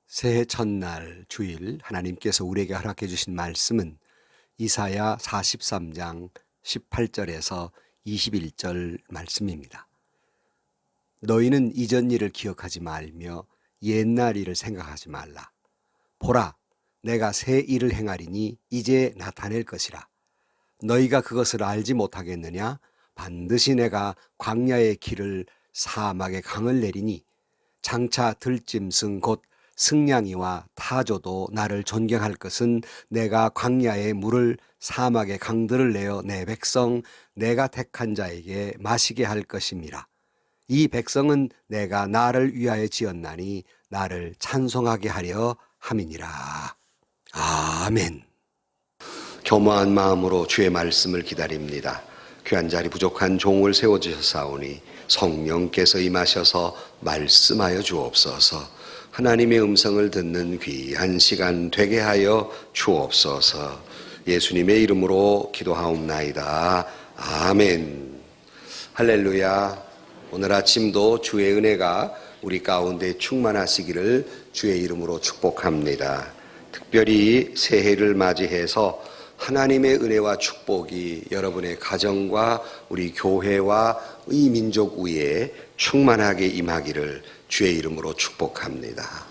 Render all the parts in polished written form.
새해 첫날 주일 하나님께서 우리에게 허락해 주신 말씀은 이사야 43장 18절에서 21절 말씀입니다. 너희는 이전 일을 기억하지 말며 옛날 일을 생각하지 말라. 보라, 내가 새 일을 행하리니 이제 나타낼 것이라. 너희가 그것을 알지 못하겠느냐? 반드시 내가 광야의 길을 사막의 강을 내리니 장차 들짐승 곧 승냥이와 타조도 나를 존경할 것은 내가 광야의 물을 사막의 강들을 내어 내 백성 내가 택한 자에게 마시게 할 것임이라. 이 백성은 내가 나를 위하여 지었나니 나를 찬송하게 하려 함이니라. 아멘. 교만한 마음으로 주의 말씀을 기다립니다. 귀한 자리 부족한 종을 세워주셨사오니 성령께서 임하셔서 말씀하여 주옵소서. 하나님의 음성을 듣는 귀한 시간 되게 하여 주옵소서. 예수님의 이름으로 기도하옵나이다. 아멘. 할렐루야. 오늘 아침도 주의 은혜가 우리 가운데 충만하시기를 주의 이름으로 축복합니다. 특별히 새해를 맞이해서 하나님의 은혜와 축복이 여러분의 가정과 우리 교회와 이 민족 위에 충만하게 임하기를 주의 이름으로 축복합니다.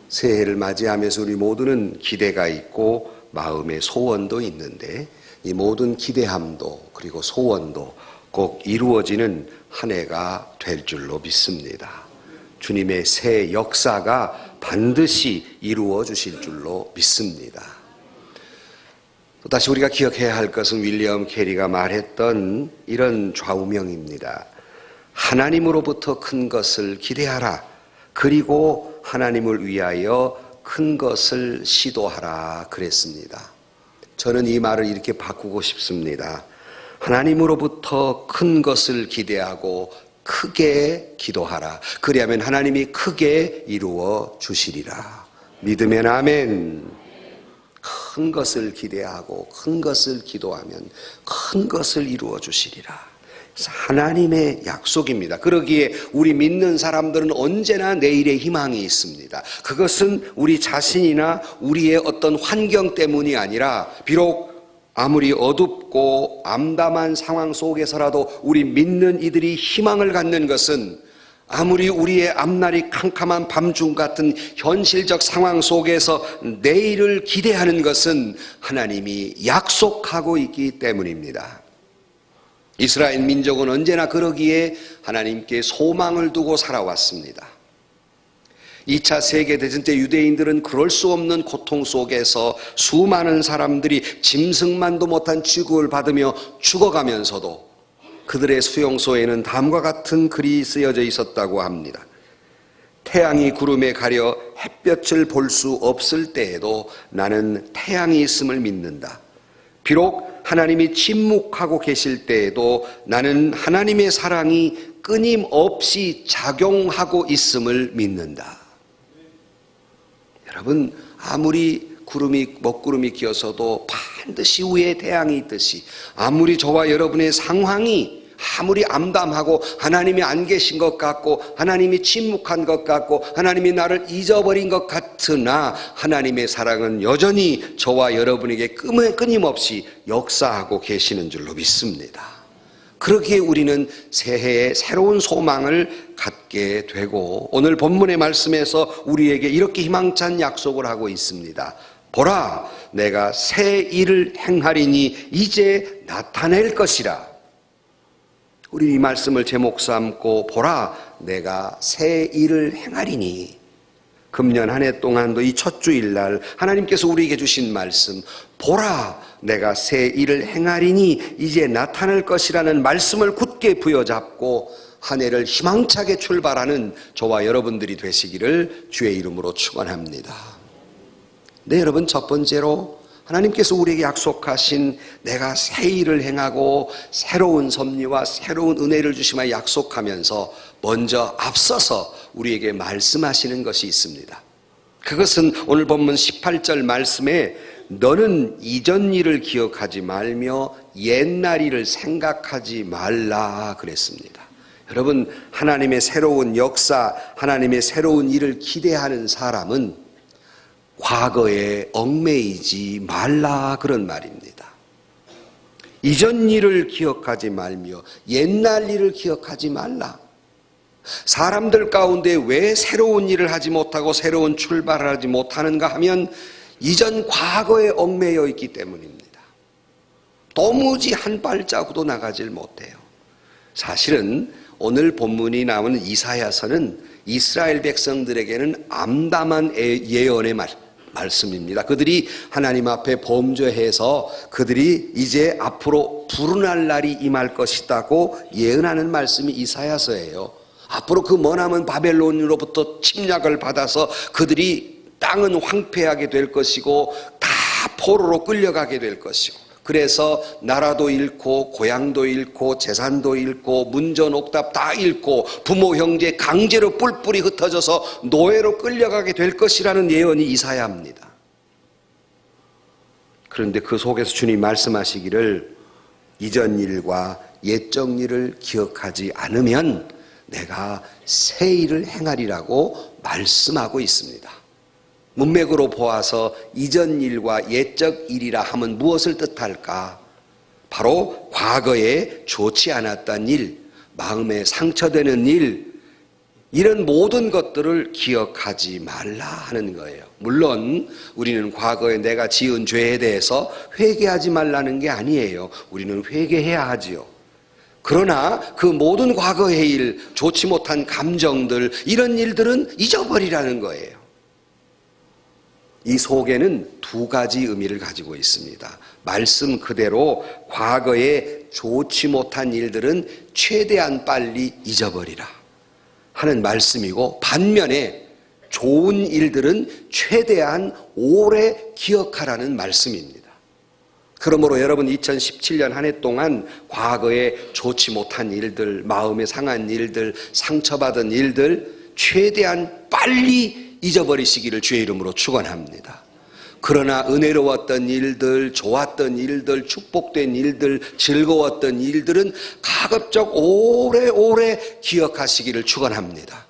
새해를 맞이하면서 우리 모두는 기대가 있고 마음의 소원도 있는데 이 모든 기대함도 그리고 소원도 꼭 이루어지는 한 해가 될 줄로 믿습니다. 주님의 새 역사가 반드시 이루어 주실 줄로 믿습니다. 또다시 우리가 기억해야 할 것은 윌리엄 캐리가 말했던 이런 좌우명입니다. 하나님으로부터 큰 것을 기대하라. 그리고 하나님을 위하여 큰 것을 시도하라 그랬습니다. 저는 이 말을 이렇게 바꾸고 싶습니다. 하나님으로부터 큰 것을 기대하고 크게 기도하라. 그리하면 하나님이 크게 이루어 주시리라. 믿으면 아멘. 큰 것을 기대하고 큰 것을 기도하면 큰 것을 이루어 주시리라. 하나님의 약속입니다. 그러기에 우리 믿는 사람들은 언제나 내일의 희망이 있습니다. 그것은 우리 자신이나 우리의 어떤 환경 때문이 아니라 비록 아무리 어둡고 암담한 상황 속에서라도 우리 믿는 이들이 희망을 갖는 것은 아무리 우리의 앞날이 캄캄한 밤중 같은 현실적 상황 속에서 내일을 기대하는 것은 하나님이 약속하고 있기 때문입니다. 이스라엘 민족은 언제나 그러기에 하나님께 소망을 두고 살아왔습니다. 2차 세계대전 때 유대인들은 그럴 수 없는 고통 속에서 수많은 사람들이 짐승만도 못한 취급을 받으며 죽어가면서도 그들의 수용소에는 다음과 같은 글이 쓰여져 있었다고 합니다. 태양이 구름에 가려 햇볕을 볼 수 없을 때에도 나는 태양이 있음을 믿는다. 비록 하나님이 침묵하고 계실 때에도 나는 하나님의 사랑이 끊임없이 작용하고 있음을 믿는다. 여러분, 아무리 먹구름이 끼어서도 반드시 위에 태양이 있듯이 아무리 저와 여러분의 상황이 아무리 암담하고 하나님이 안 계신 것 같고 하나님이 침묵한 것 같고 하나님이 나를 잊어버린 것 같으나 하나님의 사랑은 여전히 저와 여러분에게 끊임없이 역사하고 계시는 줄로 믿습니다. 그러기에 우리는 새해에 새로운 소망을 갖게 되고 오늘 본문의 말씀에서 우리에게 이렇게 희망찬 약속을 하고 있습니다. 보라, 내가 새 일을 행하리니 이제 나타낼 것이라. 우리 이 말씀을 제목 삼고 보라, 내가 새 일을 행하리니. 금년 한 해 동안도 이 첫 주일날 하나님께서 우리에게 주신 말씀, 보라, 내가 새 일을 행하리니 이제 나타날 것이라는 말씀을 굳게 부여잡고 한 해를 희망차게 출발하는 저와 여러분들이 되시기를 주의 이름으로 축원합니다. 네, 여러분, 첫 번째로 하나님께서 우리에게 약속하신 내가 새 일을 행하고 새로운 섭리와 새로운 은혜를 주시며 약속하면서 먼저 앞서서 우리에게 말씀하시는 것이 있습니다. 그것은 오늘 본문 18절 말씀에 너는 이전 일을 기억하지 말며 옛날 일을 생각하지 말라 그랬습니다. 여러분, 하나님의 새로운 역사, 하나님의 새로운 일을 기대하는 사람은 과거에 얽매이지 말라, 그런 말입니다. 이전 일을 기억하지 말며 옛날 일을 기억하지 말라. 사람들 가운데 왜 새로운 일을 하지 못하고 새로운 출발을 하지 못하는가 하면 이전 과거에 얽매여 있기 때문입니다. 도무지 한 발자국도 나가질 못해요. 사실은 오늘 본문이 나오는 이사야서는 이스라엘 백성들에게는 암담한 예언의 말씀입니다. 그들이 하나님 앞에 범죄해서 그들이 이제 앞으로 불운할 날이 임할 것이라고 예언하는 말씀이 이사야서예요. 앞으로 그 머나먼 바벨론으로부터 침략을 받아서 그들이 땅은 황폐하게 될 것이고 다 포로로 끌려가게 될 것이고, 그래서 나라도 잃고 고향도 잃고 재산도 잃고 문전옥답 다 잃고 부모 형제 강제로 뿔뿔이 흩어져서 노예로 끌려가게 될 것이라는 예언이 이사야입니다. 그런데 그 속에서 주님 말씀하시기를 이전 일과 옛적 일을 기억하지 않으면 내가 새 일을 행하리라고 말씀하고 있습니다. 문맥으로 보아서 이전 일과 옛적 일이라 하면 무엇을 뜻할까? 바로 과거에 좋지 않았던 일, 마음에 상처되는 일, 이런 모든 것들을 기억하지 말라 하는 거예요. 물론 우리는 과거에 내가 지은 죄에 대해서 회개하지 말라는 게 아니에요. 우리는 회개해야 하지요. 그러나 그 모든 과거의 일, 좋지 못한 감정들, 이런 일들은 잊어버리라는 거예요. 이 속에는 두 가지 의미를 가지고 있습니다. 말씀 그대로 과거에 좋지 못한 일들은 최대한 빨리 잊어버리라 하는 말씀이고, 반면에 좋은 일들은 최대한 오래 기억하라는 말씀입니다. 그러므로 여러분 2017년 한 해 동안 과거에 좋지 못한 일들, 마음에 상한 일들, 상처받은 일들 최대한 빨리 잊어버리시기를 주의 이름으로 축원합니다. 그러나 은혜로웠던 일들, 좋았던 일들, 축복된 일들, 즐거웠던 일들은 가급적 오래오래 기억하시기를 축원합니다.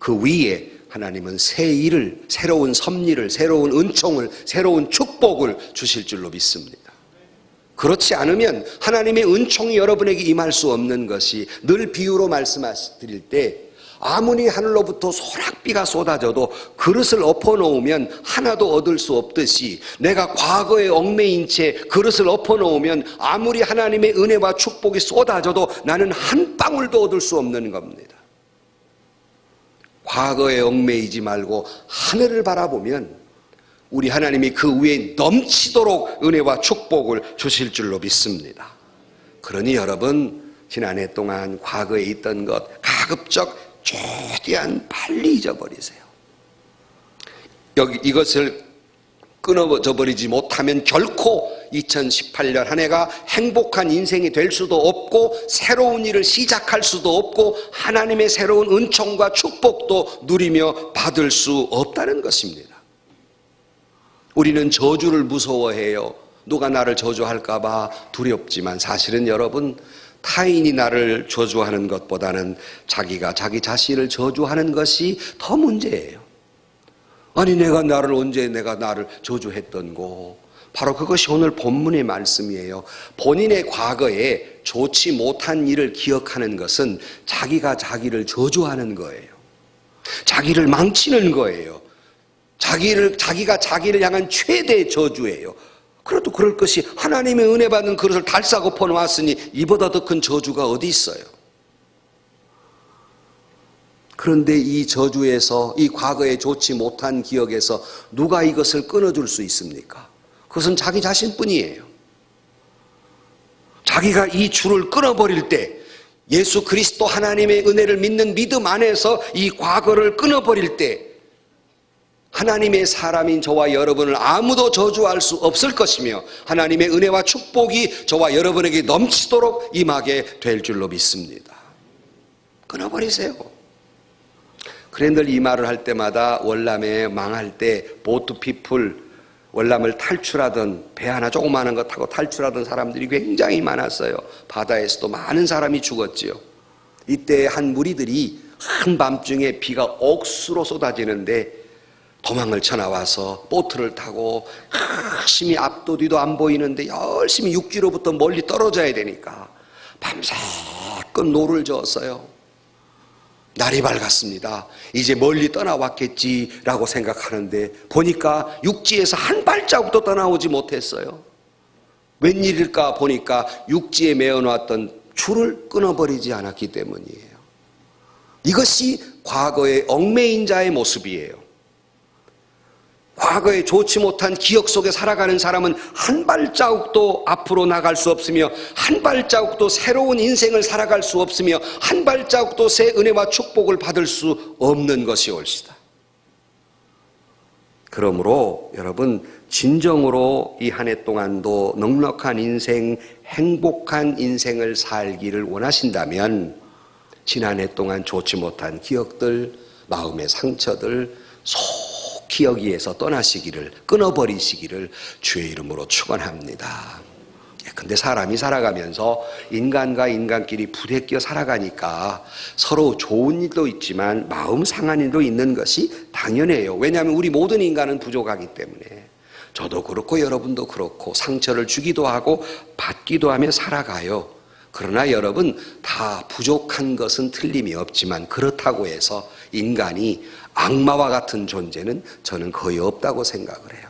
그 위에 하나님은 새 일을, 새로운 섭리를, 새로운 은총을, 새로운 축복을 주실 줄로 믿습니다. 그렇지 않으면 하나님의 은총이 여러분에게 임할 수 없는 것이, 늘 비유로 말씀드릴 때 아무리 하늘로부터 소낙비가 쏟아져도 그릇을 엎어놓으면 하나도 얻을 수 없듯이, 내가 과거에 얽매인 채 그릇을 엎어놓으면 아무리 하나님의 은혜와 축복이 쏟아져도 나는 한 방울도 얻을 수 없는 겁니다. 과거에 얽매이지 말고 하늘을 바라보면 우리 하나님이 그 위에 넘치도록 은혜와 축복을 주실 줄로 믿습니다. 그러니 여러분, 지난해 동안 과거에 있던 것 가급적 최대한 빨리 잊어버리세요. 이것을 끊어져 버리지 못하면 결코 2018년 한 해가 행복한 인생이 될 수도 없고 새로운 일을 시작할 수도 없고 하나님의 새로운 은총과 축복도 누리며 받을 수 없다는 것입니다. 우리는 저주를 무서워해요. 누가 나를 저주할까 봐 두렵지만 사실은 여러분, 타인이 나를 저주하는 것보다는 자기가 자기 자신을 저주하는 것이 더 문제예요. 아니, 언제 내가 나를 저주했던고. 바로 그것이 오늘 본문의 말씀이에요. 본인의 과거에 좋지 못한 일을 기억하는 것은 자기가 자기를 저주하는 거예요. 자기를 망치는 거예요. 자기가 자기를 향한 최대의 저주예요. 그래도 그럴 것이 하나님의 은혜 받는 그릇을 달싸고 퍼놓았으니 이보다 더 큰 저주가 어디 있어요? 그런데 이 저주에서, 이 과거에 좋지 못한 기억에서 누가 이것을 끊어줄 수 있습니까? 그것은 자기 자신뿐이에요. 자기가 이 줄을 끊어버릴 때, 예수 그리스도 하나님의 은혜를 믿는 믿음 안에서 이 과거를 끊어버릴 때 하나님의 사람인 저와 여러분을 아무도 저주할 수 없을 것이며 하나님의 은혜와 축복이 저와 여러분에게 넘치도록 임하게 될 줄로 믿습니다. 끊어버리세요. 그래 늘 이 말을 할 때마다 월남에 망할 때 보트피플, 월남을 탈출하던 배 하나 조그마한 거 타고 탈출하던 사람들이 굉장히 많았어요. 바다에서도 많은 사람이 죽었지요. 이때 한 무리들이 한밤중에 비가 억수로 쏟아지는데 도망을 쳐나와서 보트를 타고 열심히 앞도 뒤도 안 보이는데 열심히 육지로부터 멀리 떨어져야 되니까 밤새껏 노를 저었어요. 날이 밝았습니다. 이제 멀리 떠나왔겠지라고 생각하는데 보니까 육지에서 한 발자국도 떠나오지 못했어요. 웬일일까 보니까 육지에 메어놨던 줄을 끊어버리지 않았기 때문이에요. 이것이 과거의 얽매인 자의 모습이에요. 과거에 좋지 못한 기억 속에 살아가는 사람은 한 발자국도 앞으로 나갈 수 없으며 한 발자국도 새로운 인생을 살아갈 수 없으며 한 발자국도 새 은혜와 축복을 받을 수 없는 것이 옳시다. 그러므로 여러분 진정으로 이 한 해 동안도 넉넉한 인생, 행복한 인생을 살기를 원하신다면 지난 해 동안 좋지 못한 기억들, 마음의 상처들 속히 여기에서 떠나시기를, 끊어버리시기를 주의 이름으로 축원합니다. 근데 사람이 살아가면서 인간과 인간끼리 부대껴 살아가니까 서로 좋은 일도 있지만 마음 상한 일도 있는 것이 당연해요. 왜냐하면 우리 모든 인간은 부족하기 때문에. 저도 그렇고 여러분도 그렇고 상처를 주기도 하고 받기도 하며 살아가요. 그러나 여러분 다 부족한 것은 틀림이 없지만 그렇다고 해서 인간이 악마와 같은 존재는 저는 거의 없다고 생각을 해요.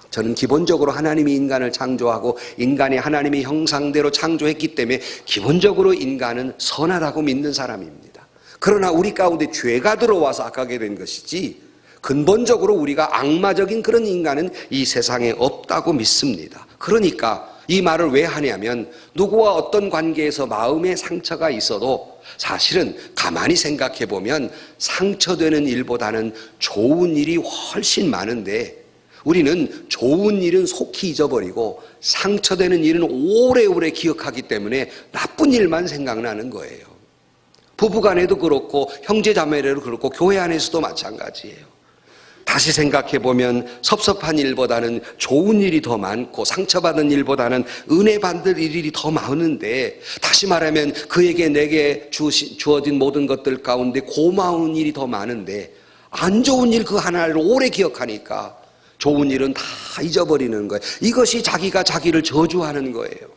저는 기본적으로 하나님이 인간을 창조하고 인간이 하나님의 형상대로 창조했기 때문에 기본적으로 인간은 선하다고 믿는 사람입니다. 그러나 우리 가운데 죄가 들어와서 악하게 된 것이지 근본적으로 우리가 악마적인 그런 인간은 이 세상에 없다고 믿습니다. 그러니까 이 말을 왜 하냐면 누구와 어떤 관계에서 마음의 상처가 있어도 사실은 가만히 생각해 보면 상처되는 일보다는 좋은 일이 훨씬 많은데 우리는 좋은 일은 속히 잊어버리고 상처되는 일은 오래오래 기억하기 때문에 나쁜 일만 생각나는 거예요. 부부간에도 그렇고 형제자매래도 그렇고 교회 안에서도 마찬가지예요. 다시 생각해보면 섭섭한 일보다는 좋은 일이 더 많고 상처받은 일보다는 은혜 받을 일이 더 많은데 다시 말하면 그에게 내게 주어진 모든 것들 가운데 고마운 일이 더 많은데 안 좋은 일 그 하나를 오래 기억하니까 좋은 일은 다 잊어버리는 거예요. 이것이 자기가 자기를 저주하는 거예요.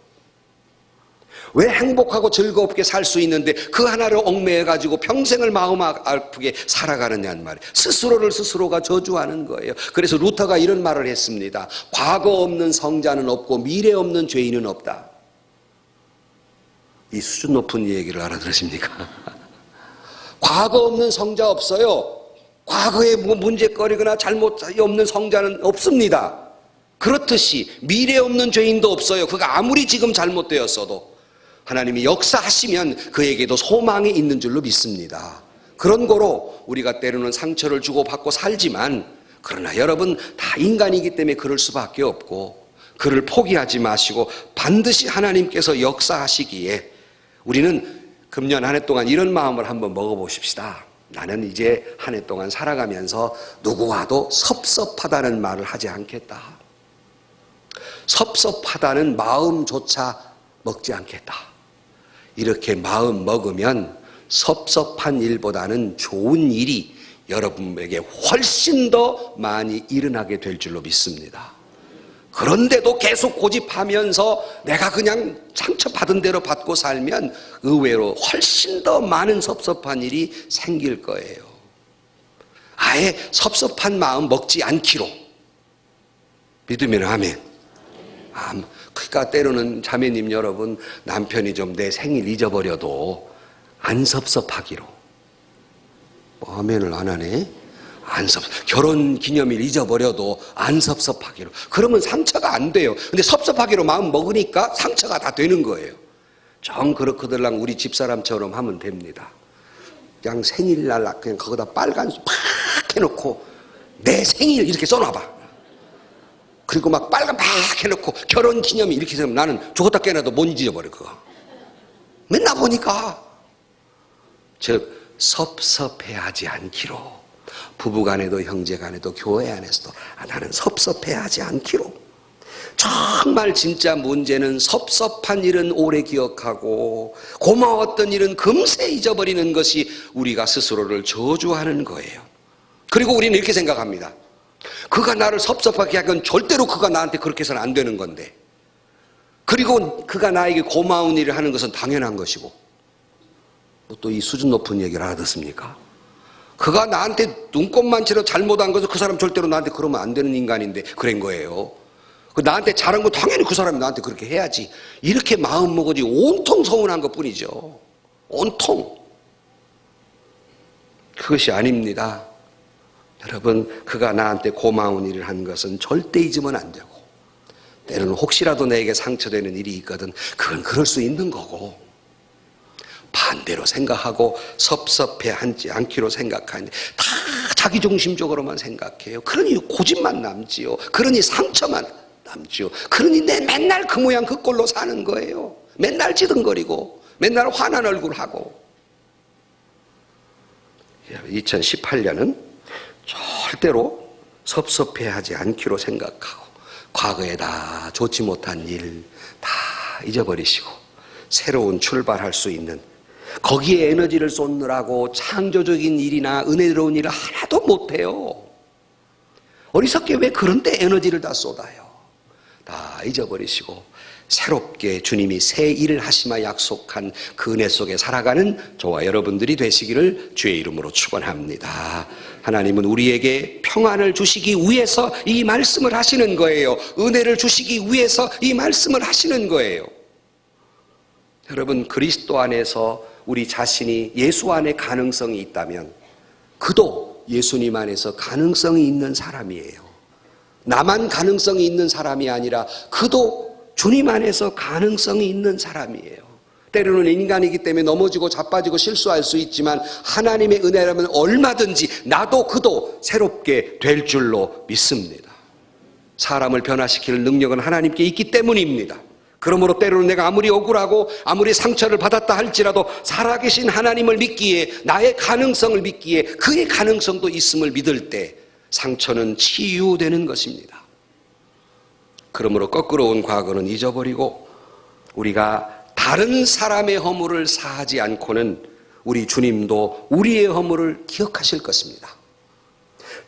왜 행복하고 즐겁게 살 수 있는데 그 하나를 얽매여가지고 평생을 마음 아프게 살아가느냐는 말이에요. 스스로를 스스로가 저주하는 거예요. 그래서 루터가 이런 말을 했습니다. 과거 없는 성자는 없고 미래 없는 죄인은 없다. 이 수준 높은 얘기를 알아들으십니까? 과거 없는 성자 없어요. 과거에 문제거리거나 잘못이 없는 성자는 없습니다. 그렇듯이 미래 없는 죄인도 없어요. 그가 아무리 지금 잘못되었어도 하나님이 역사하시면 그에게도 소망이 있는 줄로 믿습니다. 그런 거로 우리가 때로는 상처를 주고받고 살지만 그러나 여러분 다 인간이기 때문에 그럴 수밖에 없고 그를 포기하지 마시고 반드시 하나님께서 역사하시기에 우리는 금년 한 해 동안 이런 마음을 한번 먹어보십시다. 나는 이제 한 해 동안 살아가면서 누구와도 섭섭하다는 말을 하지 않겠다. 섭섭하다는 마음조차 먹지 않겠다. 이렇게 마음 먹으면 섭섭한 일보다는 좋은 일이 여러분에게 훨씬 더 많이 일어나게 될 줄로 믿습니다. 그런데도 계속 고집하면서 내가 그냥 상처받은 대로 받고 살면 의외로 훨씬 더 많은 섭섭한 일이 생길 거예요. 아예 섭섭한 마음 먹지 않기로. 믿으면 아멘. 그러니까 때로는 자매님 여러분 남편이 좀 내 생일 잊어버려도 안 섭섭하기로. 아멘을 안 하네. 안 섭섭. 결혼 기념일 잊어버려도 안 섭섭하기로. 그러면 상처가 안 돼요. 근데 섭섭하기로 마음 먹으니까 상처가 다 되는 거예요. 정 그렇거들랑 우리 집사람처럼 하면 됩니다. 그냥 생일날 그냥 거기다 빨간 팍 해놓고 내 생일 이렇게 써놔봐. 그리고 막 빨간 막 해놓고 결혼 기념일 이렇게 해서 나는 죽었다 깨어나도 못 잊어버려 그거. 맨날 보니까. 즉 섭섭해하지 않기로. 부부간에도 형제간에도 교회 안에서도 나는 섭섭해하지 않기로. 정말 진짜 문제는 섭섭한 일은 오래 기억하고 고마웠던 일은 금세 잊어버리는 것이 우리가 스스로를 저주하는 거예요. 그리고 우리는 이렇게 생각합니다. 그가 나를 섭섭하게 하건 절대로 그가 나한테 그렇게 해서는 안 되는 건데, 그리고 그가 나에게 고마운 일을 하는 것은 당연한 것이고, 또 이 수준 높은 얘기를 알아듣습니까? 그가 나한테 눈곱만 치러 잘못한 것은 그 사람 절대로 나한테 그러면 안 되는 인간인데 그런 거예요. 나한테 잘한 거 당연히 그 사람이 나한테 그렇게 해야지, 이렇게 마음먹어지 온통 서운한 것뿐이죠. 온통. 그것이 아닙니다. 여러분, 그가 나한테 고마운 일을 한 것은 절대 잊으면 안 되고, 때로는 혹시라도 내게 상처되는 일이 있거든 그건 그럴 수 있는 거고, 반대로 생각하고 섭섭해하지 않기로 생각하니 다 자기중심적으로만 생각해요. 그러니 고집만 남지요. 그러니 상처만 남지요. 그러니 내 맨날 그 모양 그 꼴로 사는 거예요. 맨날 지등거리고 맨날 화난 얼굴 하고. 2018년은 절대로 섭섭해하지 않기로 생각하고, 과거에 다 좋지 못한 일 다 잊어버리시고 새로운 출발할 수 있는, 거기에 에너지를 쏟느라고 창조적인 일이나 은혜로운 일을 하나도 못해요. 어리석게 왜 그런 데 에너지를 다 쏟아요. 다 잊어버리시고 새롭게 주님이 새 일을 하시마 약속한 그 은혜 속에 살아가는 저와 여러분들이 되시기를 주의 이름으로 축원합니다. 하나님은 우리에게 평안을 주시기 위해서 이 말씀을 하시는 거예요. 은혜를 주시기 위해서 이 말씀을 하시는 거예요. 여러분, 그리스도 안에서 우리 자신이 예수 안에 가능성이 있다면 그도 예수님 안에서 가능성이 있는 사람이에요. 나만 가능성이 있는 사람이 아니라 그도 주님 안에서 가능성이 있는 사람이에요. 때로는 인간이기 때문에 넘어지고 자빠지고 실수할 수 있지만 하나님의 은혜라면 얼마든지 나도 그도 새롭게 될 줄로 믿습니다. 사람을 변화시킬 능력은 하나님께 있기 때문입니다. 그러므로 때로는 내가 아무리 억울하고 아무리 상처를 받았다 할지라도 살아계신 하나님을 믿기에, 나의 가능성을 믿기에, 그의 가능성도 있음을 믿을 때 상처는 치유되는 것입니다. 그러므로 거꾸로 온 과거는 잊어버리고 우리가 다른 사람의 허물을 사하지 않고는 우리 주님도 우리의 허물을 기억하실 것입니다.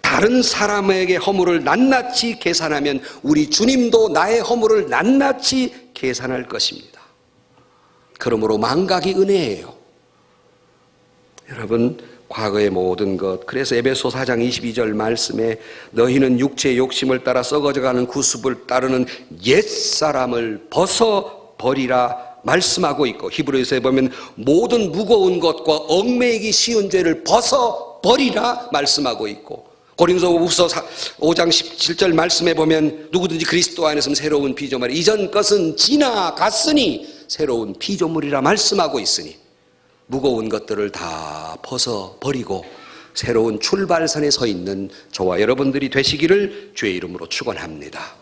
다른 사람에게 허물을 낱낱이 계산하면 우리 주님도 나의 허물을 낱낱이 계산할 것입니다. 그러므로 망각이 은혜예요. 여러분, 과거의 모든 것, 그래서 에베소 4장 22절 말씀에 너희는 육체의 욕심을 따라 썩어져가는 구습을 따르는 옛사람을 벗어버리라 말씀하고 있고, 히브리서에 보면 모든 무거운 것과 얽매이기 쉬운 죄를 벗어버리라 말씀하고 있고, 고린도후서 5장 17절 말씀에 보면 누구든지 그리스도 안에서 새로운 피조물이 이전 것은 지나갔으니 새로운 피조물이라 말씀하고 있으니 무거운 것들을 다 벗어버리고 새로운 출발선에 서 있는 저와 여러분들이 되시기를 주의 이름으로 축원합니다.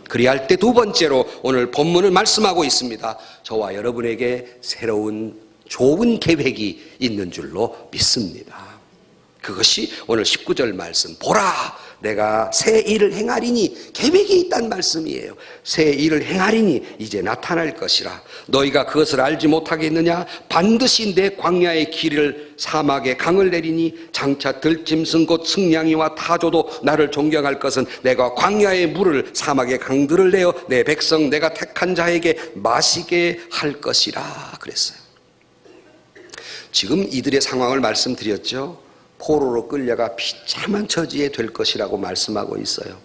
그리할 때 두 번째로 오늘 본문을 말씀하고 있습니다. 저와 여러분에게 새로운 좋은 계획이 있는 줄로 믿습니다. 그것이 오늘 19절 말씀, 보라 내가 새 일을 행하리니, 계획이 있다는 말씀이에요. 새 일을 행하리니 이제 나타날 것이라. 너희가 그것을 알지 못하겠느냐? 반드시 내 광야의 길을 사막에 강을 내리니 장차 들짐승 곧 승냥이와 타조도 나를 존경할 것은 내가 광야의 물을 사막의 강들을 내어 내 백성 내가 택한 자에게 마시게 할 것이라 그랬어요. 지금 이들의 상황을 말씀드렸죠. 포로로 끌려가 비참한 처지에 될 것이라고 말씀하고 있어요.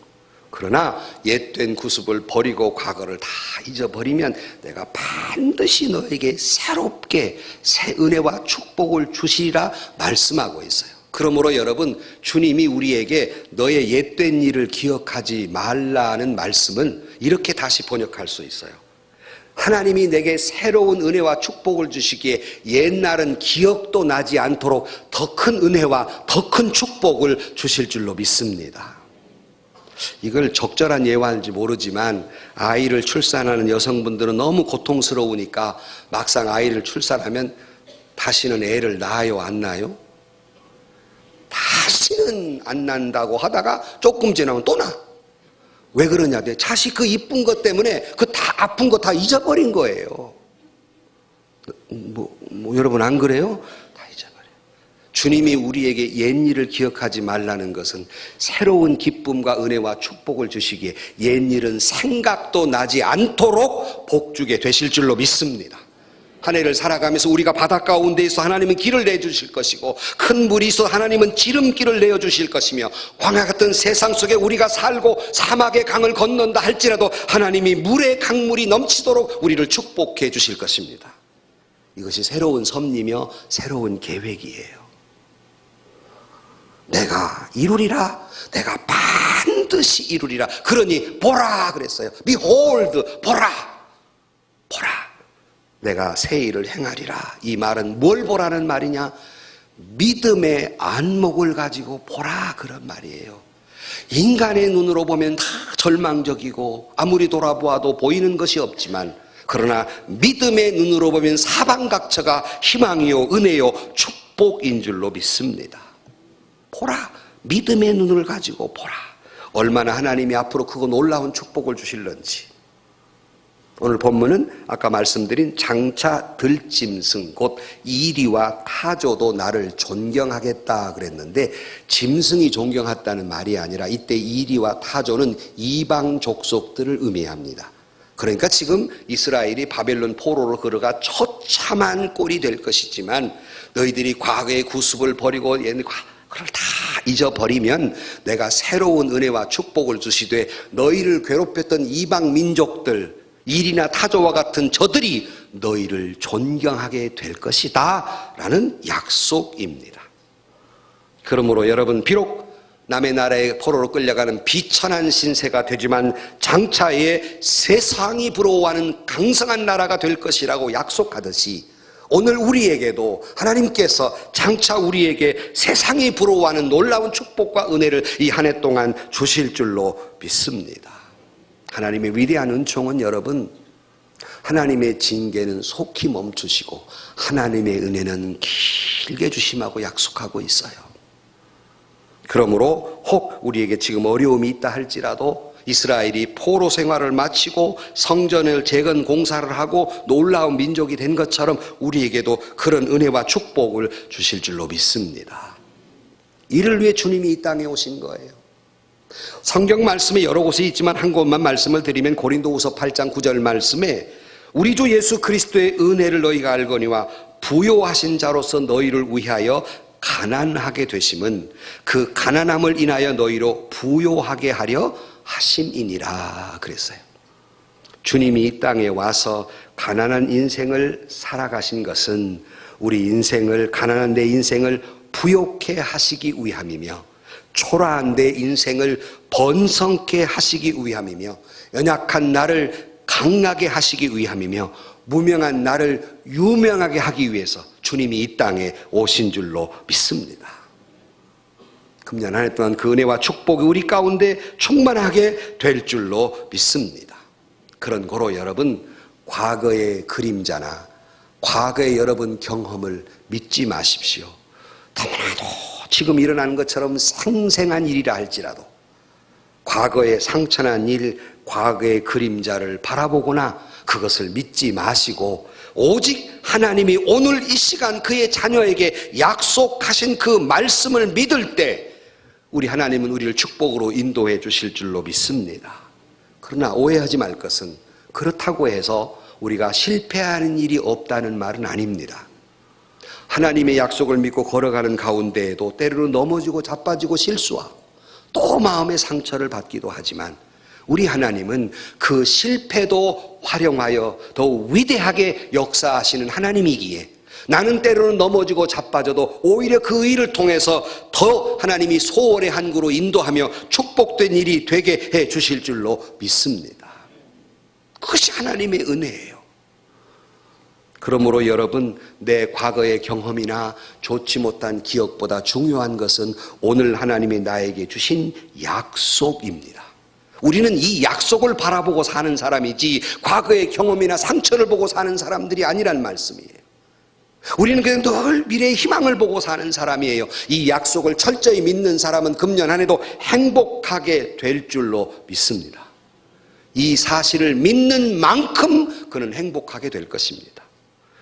그러나 옛된 구습을 버리고 과거를 다 잊어버리면 내가 반드시 너에게 새롭게 새 은혜와 축복을 주시리라 말씀하고 있어요. 그러므로 여러분, 주님이 우리에게 너의 옛된 일을 기억하지 말라는 말씀은 이렇게 다시 번역할 수 있어요. 하나님이 내게 새로운 은혜와 축복을 주시기에 옛날은 기억도 나지 않도록 더 큰 은혜와 더 큰 축복을 주실 줄로 믿습니다. 이걸 적절한 예화인지 모르지만 아이를 출산하는 여성분들은 너무 고통스러우니까 막상 아이를 출산하면 다시는 애를 낳아요, 안 낳아요? 다시는 안 낳는다고 하다가 조금 지나면 또 낳아. 왜 그러냐? 자식 그 이쁜 것 때문에 그 다 아픈 거 다 잊어버린 거예요. 여러분 안 그래요? 다 잊어버려요. 주님이 우리에게 옛일을 기억하지 말라는 것은 새로운 기쁨과 은혜와 축복을 주시기에 옛일은 생각도 나지 않도록 복주게 되실 줄로 믿습니다. 한 해를 살아가면서 우리가 바닷가 가운데에서 하나님은 길을 내주실 것이고, 큰 물이 있어 하나님은 지름길을 내어주실 것이며, 광야 같은 세상 속에 우리가 살고 사막의 강을 건넌다 할지라도 하나님이 물의 강물이 넘치도록 우리를 축복해 주실 것입니다. 이것이 새로운 섭리며 새로운 계획이에요. 내가 이루리라, 내가 반드시 이루리라. 그러니 보라 그랬어요. Behold, 보라, 보라, 내가 새 일을 행하리라. 이 말은 뭘 보라는 말이냐? 믿음의 안목을 가지고 보라, 그런 말이에요. 인간의 눈으로 보면 다 절망적이고 아무리 돌아보아도 보이는 것이 없지만, 그러나 믿음의 눈으로 보면 사방각처가 희망이요 은혜요 축복인 줄로 믿습니다. 보라, 믿음의 눈을 가지고 보라. 얼마나 하나님이 앞으로 크고 놀라운 축복을 주실런지. 오늘 본문은 아까 말씀드린 장차 들짐승 곧 이리와 타조도 나를 존경하겠다 그랬는데, 짐승이 존경했다는 말이 아니라 이때 이리와 타조는 이방 족속들을 의미합니다. 그러니까 지금 이스라엘이 바벨론 포로로 걸어가 처참한 꼴이 될 것이지만, 너희들이 과거의 구습을 버리고 그걸 다 잊어버리면 내가 새로운 은혜와 축복을 주시되 너희를 괴롭혔던 이방 민족들, 일이나 타조와 같은 저들이 너희를 존경하게 될 것이다 라는 약속입니다. 그러므로 여러분, 비록 남의 나라의 포로로 끌려가는 비천한 신세가 되지만 장차에 세상이 부러워하는 강성한 나라가 될 것이라고 약속하듯이, 오늘 우리에게도 하나님께서 장차 우리에게 세상이 부러워하는 놀라운 축복과 은혜를 이 한 해 동안 주실 줄로 믿습니다. 하나님의 위대한 은총은 여러분, 하나님의 징계는 속히 멈추시고 하나님의 은혜는 길게 주심하고 약속하고 있어요. 그러므로 혹 우리에게 지금 어려움이 있다 할지라도 이스라엘이 포로 생활을 마치고 성전을 재건 공사를 하고 놀라운 민족이 된 것처럼 우리에게도 그런 은혜와 축복을 주실 줄로 믿습니다. 이를 위해 주님이 이 땅에 오신 거예요. 성경 말씀에 여러 곳에 있지만 한 곳만 말씀을 드리면 고린도후서 8장 9절 말씀에 우리 주 예수 그리스도의 은혜를 너희가 알거니와 부요하신 자로서 너희를 위하여 가난하게 되심은 그 가난함을 인하여 너희로 부요하게 하려 하심이니라 그랬어요. 주님이 이 땅에 와서 가난한 인생을 살아가신 것은 우리 인생을, 가난한 내 인생을 부요케 하시기 위함이며, 초라한 내 인생을 번성케 하시기 위함이며, 연약한 나를 강하게 하시기 위함이며, 무명한 나를 유명하게 하기 위해서 주님이 이 땅에 오신 줄로 믿습니다. 금년 한 해 동안 그 은혜와 축복이 우리 가운데 충만하게 될 줄로 믿습니다. 그런 고로 여러분, 과거의 그림자나 과거의 여러분 경험을 믿지 마십시오. 너무나도 지금 일어나는 것처럼 생생한 일이라 할지라도 과거의 상처난 일, 과거의 그림자를 바라보거나 그것을 믿지 마시고, 오직 하나님이 오늘 이 시간 그의 자녀에게 약속하신 그 말씀을 믿을 때 우리 하나님은 우리를 축복으로 인도해 주실 줄로 믿습니다. 그러나 오해하지 말 것은, 그렇다고 해서 우리가 실패하는 일이 없다는 말은 아닙니다. 하나님의 약속을 믿고 걸어가는 가운데에도 때로는 넘어지고 자빠지고 실수하고 또 마음의 상처를 받기도 하지만, 우리 하나님은 그 실패도 활용하여 더욱 위대하게 역사하시는 하나님이기에 나는 때로는 넘어지고 자빠져도 오히려 그 일을 통해서 더 하나님이 소원의 항구로 인도하며 축복된 일이 되게 해 주실 줄로 믿습니다. 그것이 하나님의 은혜예요. 그러므로 여러분, 내 과거의 경험이나 좋지 못한 기억보다 중요한 것은 오늘 하나님이 나에게 주신 약속입니다. 우리는 이 약속을 바라보고 사는 사람이지 과거의 경험이나 상처를 보고 사는 사람들이 아니란 말씀이에요. 우리는 그냥 늘 미래의 희망을 보고 사는 사람이에요. 이 약속을 철저히 믿는 사람은 금년 한 해도 행복하게 될 줄로 믿습니다. 이 사실을 믿는 만큼 그는 행복하게 될 것입니다.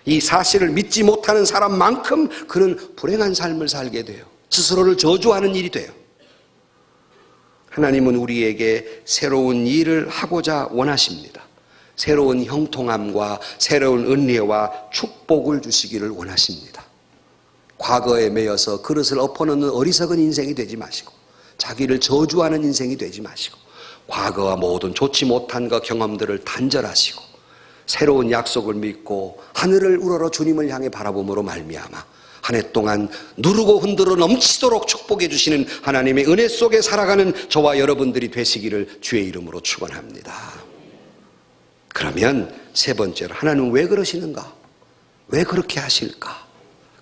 이 사실을 믿지 못하는 사람만큼 그는 불행한 삶을 살게 돼요. 스스로를 저주하는 일이 돼요. 하나님은 우리에게 새로운 일을 하고자 원하십니다. 새로운 형통함과 새로운 은혜와 축복을 주시기를 원하십니다. 과거에 매여서 그릇을 엎어놓는 어리석은 인생이 되지 마시고, 자기를 저주하는 인생이 되지 마시고, 과거와 모든 좋지 못한 것 경험들을 단절하시고 새로운 약속을 믿고 하늘을 우러러 주님을 향해 바라봄으로 말미암아 한 해 동안 누르고 흔들어 넘치도록 축복해 주시는 하나님의 은혜 속에 살아가는 저와 여러분들이 되시기를 주의 이름으로 축원합니다. 그러면 세 번째로, 하나님은 왜 그러시는가? 왜 그렇게 하실까?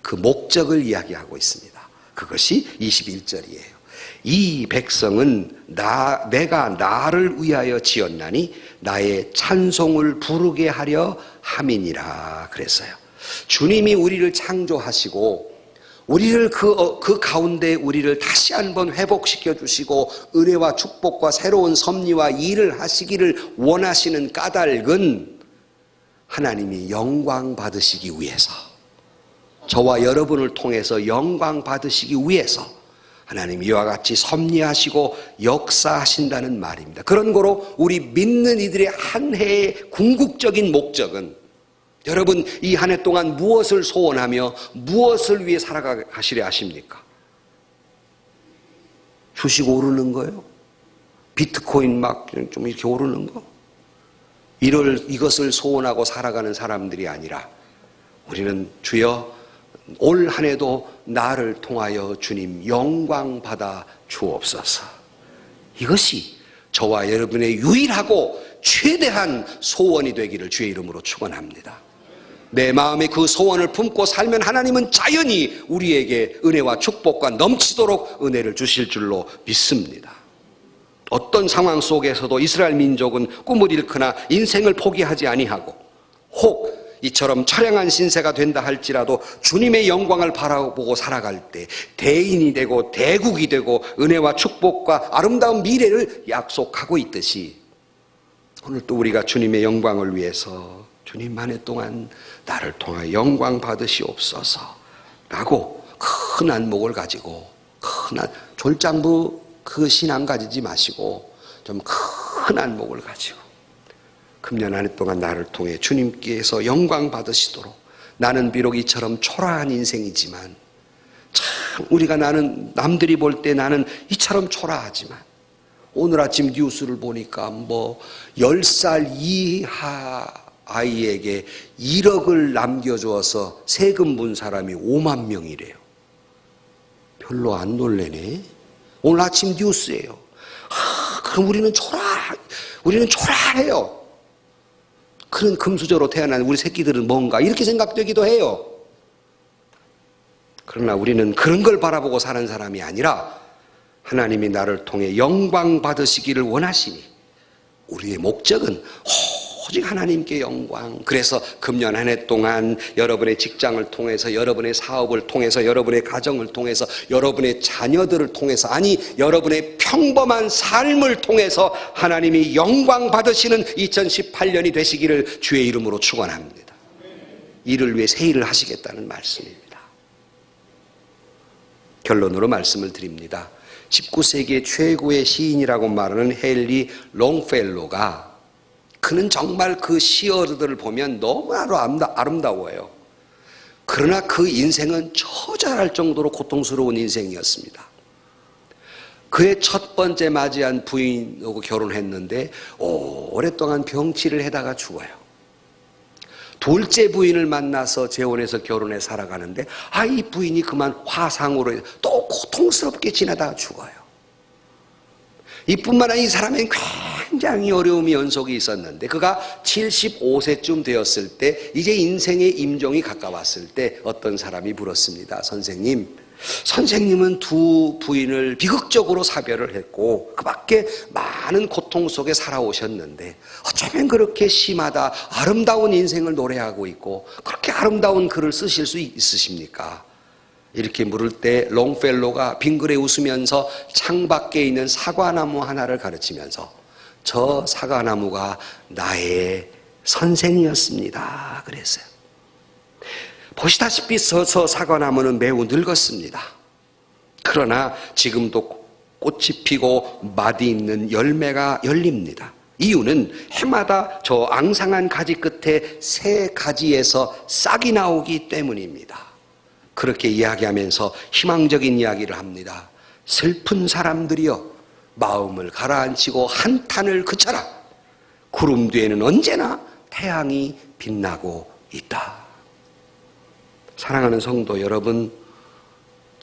그 목적을 이야기하고 있습니다. 그것이 21절이에요. 이 백성은 내가 나를 위하여 지었나니 나의 찬송을 부르게 하려 함이니라 그랬어요. 주님이 우리를 창조하시고 우리를 그 가운데 우리를 다시 한번 회복시켜 주시고 은혜와 축복과 새로운 섭리와 일을 하시기를 원하시는 까닭은 하나님이 영광 받으시기 위해서, 저와 여러분을 통해서 영광 받으시기 위해서 하나님 이와 같이 섭리하시고 역사하신다는 말입니다. 그런 거로 우리 믿는 이들의 한 해의 궁극적인 목적은, 여러분 이 한 해 동안 무엇을 소원하며 무엇을 위해 살아가시려 하십니까? 주식 오르는 거요? 비트코인 막 좀 이렇게 오르는 거? 이것을 소원하고 살아가는 사람들이 아니라 우리는 주여 올 한 해도 나를 통하여 주님 영광 받아 주옵소서. 이것이 저와 여러분의 유일하고 최대한 소원이 되기를 주의 이름으로 축원합니다. 내 마음에 그 소원을 품고 살면 하나님은 자연히 우리에게 은혜와 축복과 넘치도록 은혜를 주실 줄로 믿습니다. 어떤 상황 속에서도 이스라엘 민족은 꿈을 잃거나 인생을 포기하지 아니하고, 혹 이처럼 처량한 신세가 된다 할지라도 주님의 영광을 바라보고 살아갈 때 대인이 되고 대국이 되고 은혜와 축복과 아름다운 미래를 약속하고 있듯이, 오늘 또 우리가 주님의 영광을 위해서 주님 한 해 동안 나를 통하여 영광 받으시옵소서 라고 큰 안목을 가지고, 졸장부 그 신앙 가지지 마시고 좀 큰 안목을 가지고 금년 한 해 동안 나를 통해 주님께서 영광 받으시도록, 나는 비록 이처럼 초라한 인생이지만, 참 우리가 나는 남들이 볼 때 나는 이처럼 초라하지만, 오늘 아침 뉴스를 보니까 10살 이하 아이에게 1억을 남겨주어서 세금 분 사람이 5만 명이래요. 별로 안 놀래네. 오늘 아침 뉴스예요. 그럼 우리는 초라해요. 그런 금수저로 태어난 우리 새끼들은 뭔가 이렇게 생각되기도 해요. 그러나 우리는 그런 걸 바라보고 사는 사람이 아니라 하나님이 나를 통해 영광 받으시기를 원하시니 우리의 목적은 오직 하나님께 영광. 그래서 금년 한 해 동안 여러분의 직장을 통해서, 여러분의 사업을 통해서, 여러분의 가정을 통해서, 여러분의 자녀들을 통해서, 아니 여러분의 평범한 삶을 통해서 하나님이 영광 받으시는 2018년이 되시기를 주의 이름으로 축원합니다. 이를 위해 새 일을 하시겠다는 말씀입니다. 결론으로 말씀을 드립니다. 19세기의 최고의 시인이라고 말하는 헨리 롱펠로가, 그는 정말 그 시어들을 보면 너무나도 아름다워요. 그러나 그 인생은 처절할 정도로 고통스러운 인생이었습니다. 그의 첫 번째 맞이한 부인하고 결혼했는데 오랫동안 병치를 해다가 죽어요. 둘째 부인을 만나서 재혼해서 결혼해 살아가는데 이 부인이 그만 화상으로 또 고통스럽게 지나다가 죽어요. 이뿐만 아니라 이 사람에게 굉장히 어려움이 연속이 있었는데, 그가 75세쯤 되었을 때, 이제 인생의 임종이 가까웠을 때 어떤 사람이 물었습니다. 선생님, 선생님은 두 부인을 비극적으로 사별을 했고 그 밖에 많은 고통 속에 살아오셨는데 어쩌면 그렇게 심하다 아름다운 인생을 노래하고 있고 그렇게 아름다운 글을 쓰실 수 있으십니까? 이렇게 물을 때 롱펠로가 빙그레 웃으면서 창밖에 있는 사과나무 하나를 가르치면서 저 사과나무가 나의 선생이었습니다 그랬어요. 보시다시피 저 사과나무는 매우 늙었습니다. 그러나 지금도 꽃이 피고 마디 있는 열매가 열립니다. 이유는 해마다 저 앙상한 가지 끝에 새 가지에서 싹이 나오기 때문입니다. 그렇게 이야기하면서 희망적인 이야기를 합니다. 슬픈 사람들이여 마음을 가라앉히고 한탄을 그쳐라. 구름 뒤에는 언제나 태양이 빛나고 있다. 사랑하는 성도 여러분,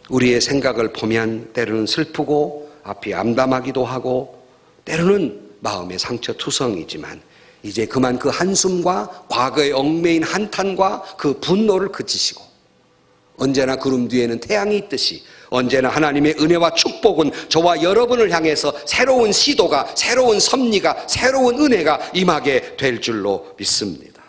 우리의 생각을 보면 때로는 슬프고 앞이 암담하기도 하고 때로는 마음의 상처투성이지만 이제 그만 그 한숨과 과거의 얽매인 한탄과 그 분노를 그치시고 언제나 구름 뒤에는 태양이 있듯이 언제나 하나님의 은혜와 축복은 저와 여러분을 향해서 새로운 시도가, 새로운 섭리가, 새로운 은혜가 임하게 될 줄로 믿습니다.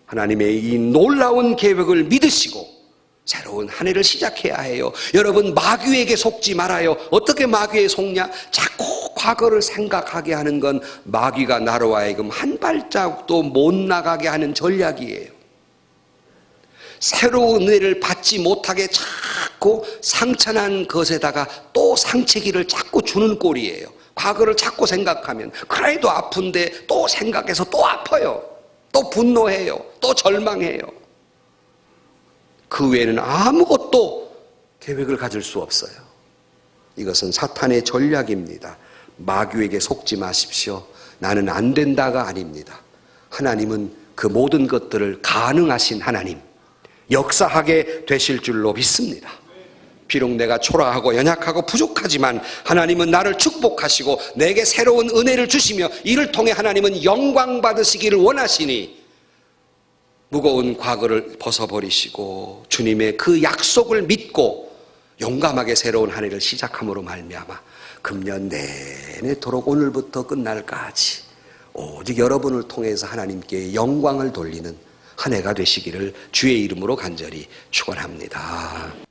하나님의 이 놀라운 계획을 믿으시고 새로운 한 해를 시작해야 해요. 여러분 마귀에게 속지 말아요. 어떻게 마귀에 속냐? 자꾸 과거를 생각하게 하는 건 마귀가 나로 하여금 한 발자국도 못 나가게 하는 전략이에요. 새로운 은혜를 받지 못하게 자꾸 상처난 것에다가 또 상처기를 자꾸 주는 꼴이에요. 과거를 자꾸 생각하면 그래도 아픈데 또 생각해서 또 아파요. 또 분노해요. 또 절망해요. 그 외에는 아무것도 계획을 가질 수 없어요. 이것은 사탄의 전략입니다. 마귀에게 속지 마십시오. 나는 안 된다가 아닙니다. 하나님은 그 모든 것들을 가능하신 하나님, 역사하게 되실 줄로 믿습니다. 비록 내가 초라하고 연약하고 부족하지만 하나님은 나를 축복하시고 내게 새로운 은혜를 주시며 이를 통해 하나님은 영광 받으시기를 원하시니 무거운 과거를 벗어버리시고 주님의 그 약속을 믿고 용감하게 새로운 한 해를 시작함으로 말미암아 금년 내내도록 오늘부터 끝날까지 오직 여러분을 통해서 하나님께 영광을 돌리는 한 해가 되시기를 주의 이름으로 간절히 축원합니다.